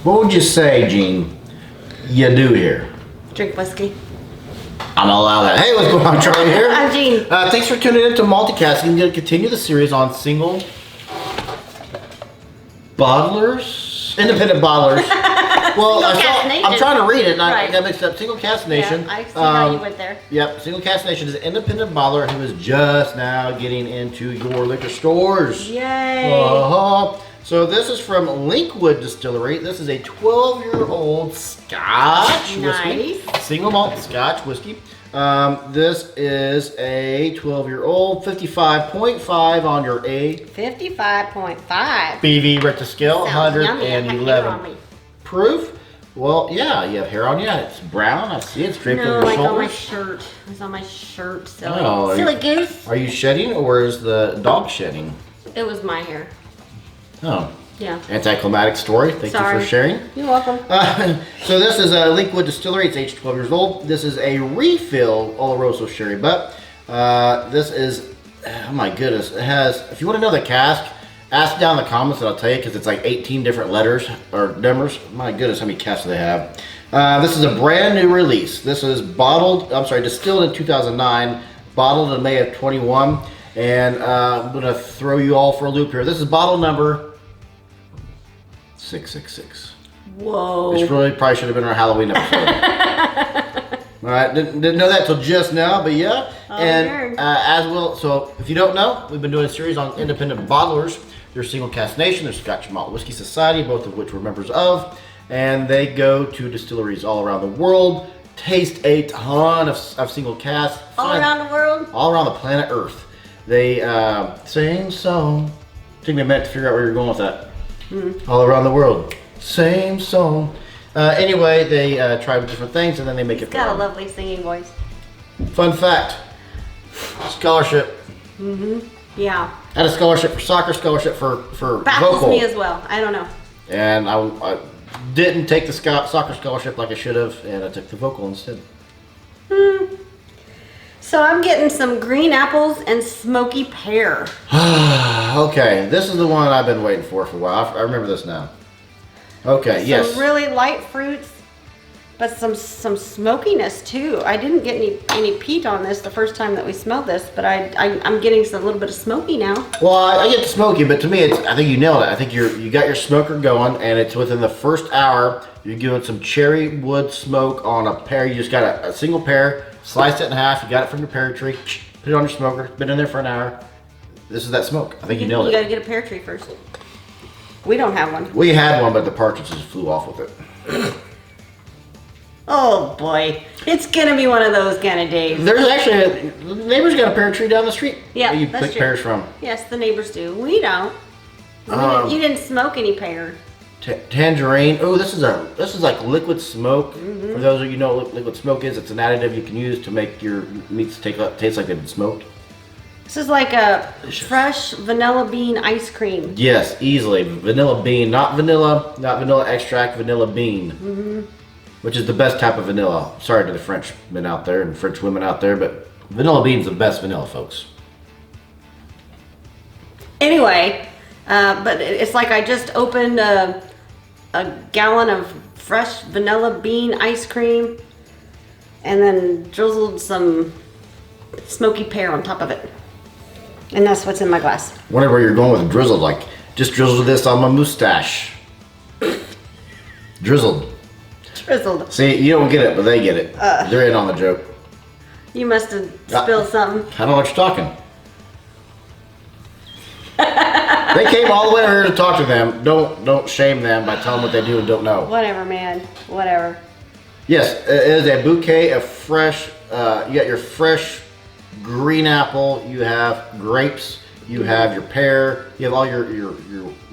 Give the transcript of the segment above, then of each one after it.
What would you say, Gene, you do here? Drink whiskey. I'm gonna allow that. Hey, what's going on, Charlie here? I'm Gene. Thanks for tuning in to Multicasking. I'm gonna continue the series on single bottlers, independent bottlers. Well, Cask Nation. I'm trying to read it, and I Right. got mixed up. Single Cask Nation. Yeah, I see how you went there. Yep, Single Cask Nation is an independent bottler who is just now getting into your liquor stores. Yay! So this is from Linkwood Distillery. This is a 12-year-old Scotch whiskey. Nice. Single malt Scotch whiskey. This is a 12-year-old, 55.5 on your A. 55.5. BV Richter scale, Sounds yummy. I have hair on 111 me. proof. Well, yeah, you have hair on you. It's brown. I see it draped No, over your like on my shoulders. shirt. It's on my shirt. Silly, Oh, silly goose. Are you shedding, or is the dog shedding? It was my hair. Oh, Yeah. anticlimactic story. Thank you Sorry. for sharing. You're welcome. So this is a Linkwood Distillery. It's aged 12 years old. This is a refill Oloroso Sherry Butt. This is, oh my goodness, it has, if you want to know the cask, ask down in the comments and I'll tell you, because it's like 18 different letters or numbers. My goodness, how many casks do they have? This is a brand new release. This is distilled in 2009, bottled in May of 21. And I'm going to throw you all for a loop here. This is bottle number 666. Whoa. Which really probably should have been our Halloween episode. All right, didn't know that till just now, but yeah. And as well, so if you don't know, we've been doing a series on independent bottlers. There's Single Cask Nation, there's Scotch Malt Whisky Society, both of which we're members of. And they go to distilleries all around the world, taste a ton of single casks. All around the world? All around the planet Earth. They sing song. Took me a minute to figure out where you're going with that. All around the world, same song. Anyway, they try different things and then they make it. Got a lovely singing voice. Fun fact: scholarship. Yeah. I had a scholarship for soccer, scholarship for Baffles vocal, me as well. I don't know. and I didn't take the soccer scholarship like I should have, and I took the vocal instead. So I'm getting some green apples and smoky pear. Okay, this is the one I've been waiting for a while. I remember this now. Okay, yes. Some really light fruits, but some smokiness too. I didn't get any peat on this the first time that we smelled this, but I'm getting a little bit of smoky now. Well, I get the smoky, but to me, I think you nailed it. I think you got your smoker going, and it's within the first hour. You're doing some cherry wood smoke on a pear. You just got a single pear, sliced it in half. You got it from your pear tree. Put it on your smoker. It's been in there for an hour. This is that smoke. I think you nailed it. You gotta get a pear tree first. We don't have one. We had one, but the partridges flew off with it. Oh boy, it's gonna be one of those kind of days. There's actually the neighbor's got a pear tree down the street. Yeah, that you that's pick true. pears from. Yes, the neighbors do. We don't. You didn't smoke any pear. Tangerine. Oh, this is like liquid smoke. For those of you who know what liquid smoke is, it's an additive you can use to make your meats taste like they've been smoked. This is like a fresh vanilla bean ice cream. Yes, easily vanilla bean, not vanilla extract, vanilla bean, which is the best type of vanilla. Sorry to the Frenchmen out there and French women out there, but vanilla bean's the best vanilla, folks. Anyway, but it's like I just opened a gallon of fresh vanilla bean ice cream and then drizzled some smoky pear on top of it. And that's what's in my glass. Whenever you're going with drizzled, like just drizzle this on my mustache. Drizzled. Drizzled. See, you don't get it, but they get it. They're in on the joke. You must have spilled something. I don't know what you're talking. They came all the way over here to talk to them. Don't shame them by telling them what they do and don't know. Whatever, man. Whatever. Yes, it is a bouquet of fresh. You got your fresh green apple. You have grapes. You have your pear. You have all your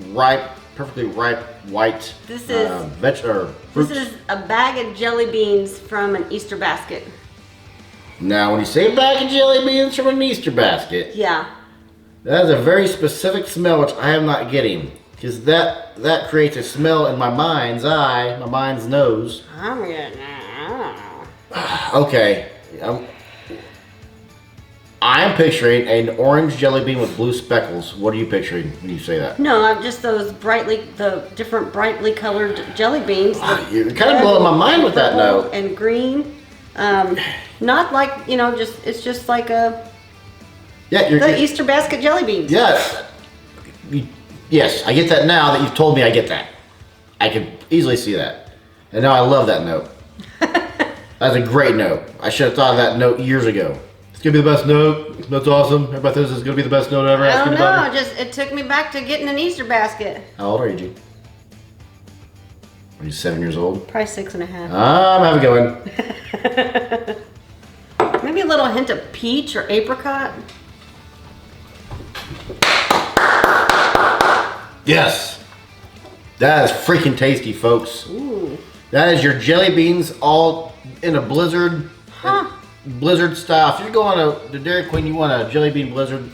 ripe, perfectly ripe white This is fruits. This is a bag of jelly beans from an Easter basket. Now, when you say a bag of jelly beans from an Easter basket, Yeah. that is a very specific smell which I am not getting, because that creates a smell in my mind's eye, my mind's nose. I'm getting Okay. I'm picturing an orange jelly bean with blue speckles. What are you picturing when you say that? No, I'm just the different brightly colored jelly beans. You're kind of blowing my mind with that note. And green. Not like, it's just like the Easter basket jelly beans. Yes. Yes, I get that now that you've told me I get that. I could easily see that. And now I love that note. That's a great note. I should have thought of that note years ago. It's going to be the best note. That's awesome. Everybody thinks it's going to be the best note ever. I don't know. It took me back to getting an Easter basket. How old are you, Gene? Are you 7 years old? Probably 6.5. I'm having a good one. Maybe a little hint of peach or apricot. Yes. That is freaking tasty, folks. Ooh. That is your jelly beans all in a blizzard. Huh. Blizzard style. If you're going to Dairy Queen, you want a jelly bean blizzard.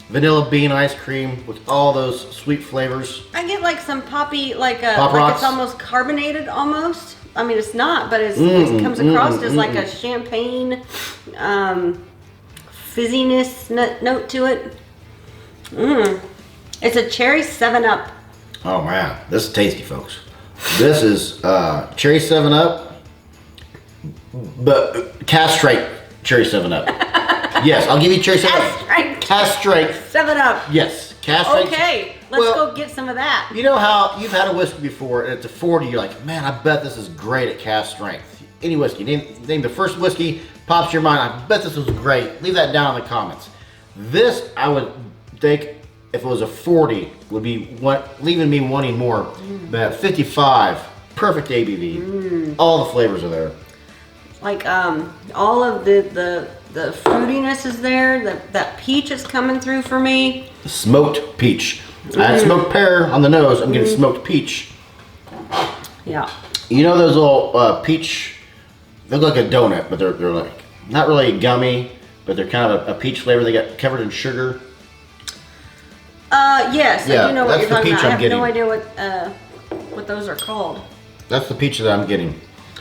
Vanilla bean ice cream with all those sweet flavors. I get like some poppy, Pop like rocks? it's almost carbonated almost. I mean, it's not, but it comes across as like a champagne fizziness note to it. It's a cherry 7-Up. Oh man, this is tasty, folks. This is cherry 7-Up, but cast strength cherry 7-Up. Yes, I'll give you cherry 7-Up. Cast strength. 7-Up. Yes, cast strength. Okay, let's go get some of that. You know how you've had a whiskey before and it's a 40, you're like, man, I bet this is great at cast strength. Any whiskey, name the first whiskey, pops to your mind, I bet this was great. Leave that down in the comments. This, I would think, if it was a 40, would be leaving me wanting more. But at 55, perfect ABV. All the flavors are there. Like all of the fruitiness is there. That peach is coming through for me. Smoked peach. I had smoked pear on the nose. I'm getting smoked peach. Yeah. You know those little peach, they look like a donut, but they're like not really gummy, but they're kind of a peach flavor. They get covered in sugar. Yes, Yeah, I do know what that's you're the talking peach about. I I'm have no getting. idea what those are called. That's the peach that I'm getting.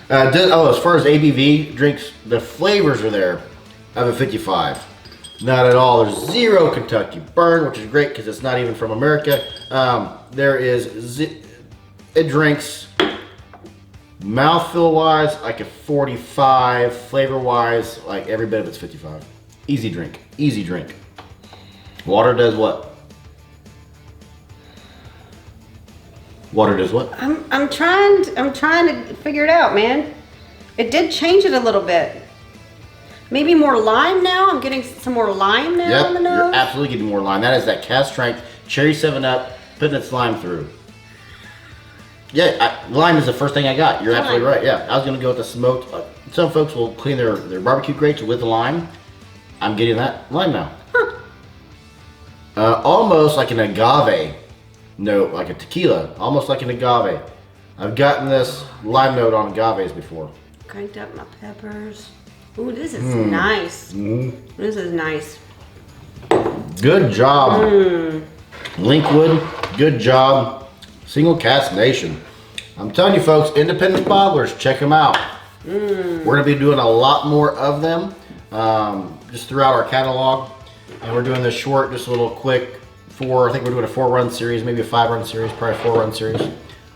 As far as ABV drinks, the flavors are there. I have a 55. Not at all. There's zero Kentucky burn, which is great because it's not even from America. There is, it drinks mouthfeel wise like a 45, flavor wise like every bit of it's 55. Easy drink. Easy drink. Water does what? Water does what? I'm trying to figure it out, man. It did change it a little bit. Maybe more lime now. I'm getting some more lime now on the nose. You're absolutely getting more lime. That is that cast strength cherry 7-Up putting its lime through. Yeah, lime is the first thing I got. You're absolutely right. Yeah, I was gonna go with the smoked. Some folks will clean their barbecue grates with the lime. I'm getting that lime now. Almost like an agave note, like a tequila, almost like an agave. I've gotten this lime note on agaves before. Cranked up my peppers. Ooh, this is nice. This is nice. Good job, Linkwood. Good job, Single Cask Nation. I'm telling you, folks, independent bottlers, check them out. We're gonna be doing a lot more of them just throughout our catalog, and we're doing this short, just a little quick. I think we're doing a 4-run series, maybe a 5-run series, probably a 4-run series.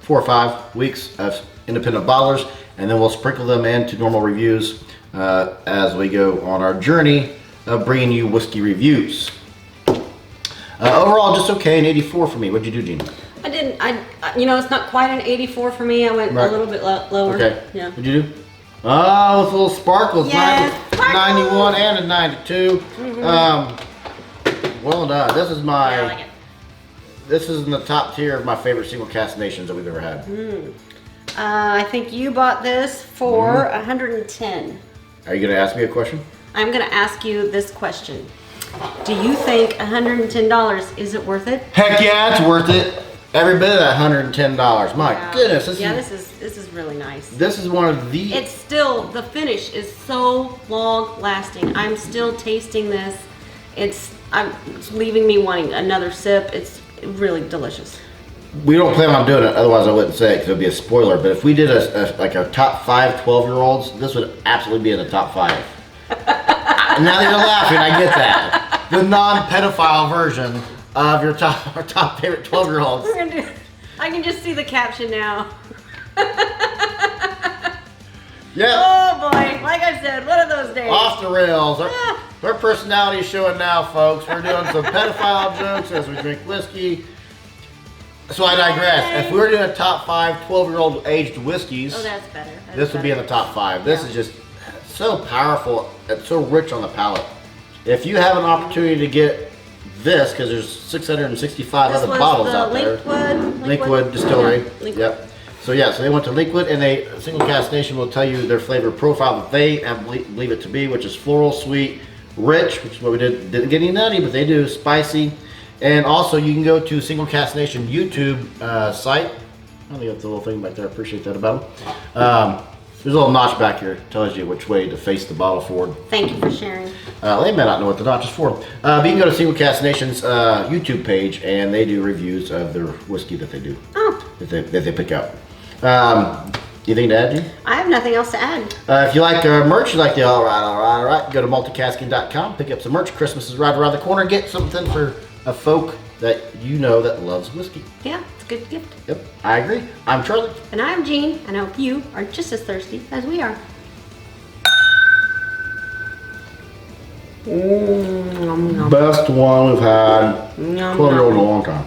4 or 5 weeks of independent bottlers, and then we'll sprinkle them into normal reviews as we go on our journey of bringing you whiskey reviews. Overall, just okay, an 84 for me. What'd you do, Gene? I didn't. It's not quite an 84 for me. I went a little bit lower. Okay. Yeah. What'd you do? Oh, with a little sparkles. Yes, 91 and a 92. Well done. This is my. Yeah, I like it. This is in the top tier of my favorite single cask nations that we've ever had. I think you bought this for 110. Are you going to ask me a question? I'm going to ask you this question. Do you think $110 is it worth it? Heck yeah, it's worth it. Every bit of that $110. My goodness, this is really nice. This is one of the. It's still, the finish is so long lasting. I'm still tasting this. It's leaving me wanting another sip. It's really delicious. We don't plan on doing it, otherwise I wouldn't say it because it would be a spoiler. But if we did a top 5 12-year-olds, this would absolutely be in the top 5. And now that you're laughing, I get that. The non-pedophile version of your top favorite 12-year-olds. I can just see the caption now. Yeah. Oh boy, like I said, one of those days. Off the rails. Our personality is showing now, folks. We're doing some pedophile jokes as we drink whiskey. So I digress. If we were doing a top 5 12-year-old aged whiskeys, Oh, that's better. this would be in the top 5. This is just so powerful. It's so rich on the palate. If you have an opportunity to get this, because there's 665 This other was bottles the out there. Linkwood Distillery. Yeah, Linkwood. Yep. So yeah, so they went to Linkwood, and they Single Cask Nation will tell you their flavor profile that they believe it to be, which is floral, sweet, rich, which is what we didn't get any nutty, but they do spicy. And also you can go to Single Cask Nation YouTube site. I think that's a little thing back there. I appreciate that about them. There's a little notch back here that tells you which way to face the bottle forward. Thank you for sharing. They may not know what the notch is for. But you can go to Single Cask Nation's YouTube page, and they do reviews of their whiskey that they do. Oh. That they pick out. Anything to add, Jean? I have nothing else to add. If you like our merch, you like the all right, go to multicasking.com, pick up some merch. Christmas is right around the corner. Get something for a folk that you know that loves whiskey. Yeah, it's a good gift. Yep, I agree. I'm Charlie. And I'm Jean, and I hope you are just as thirsty as we are. Best one we've had 12-year-old in a long time.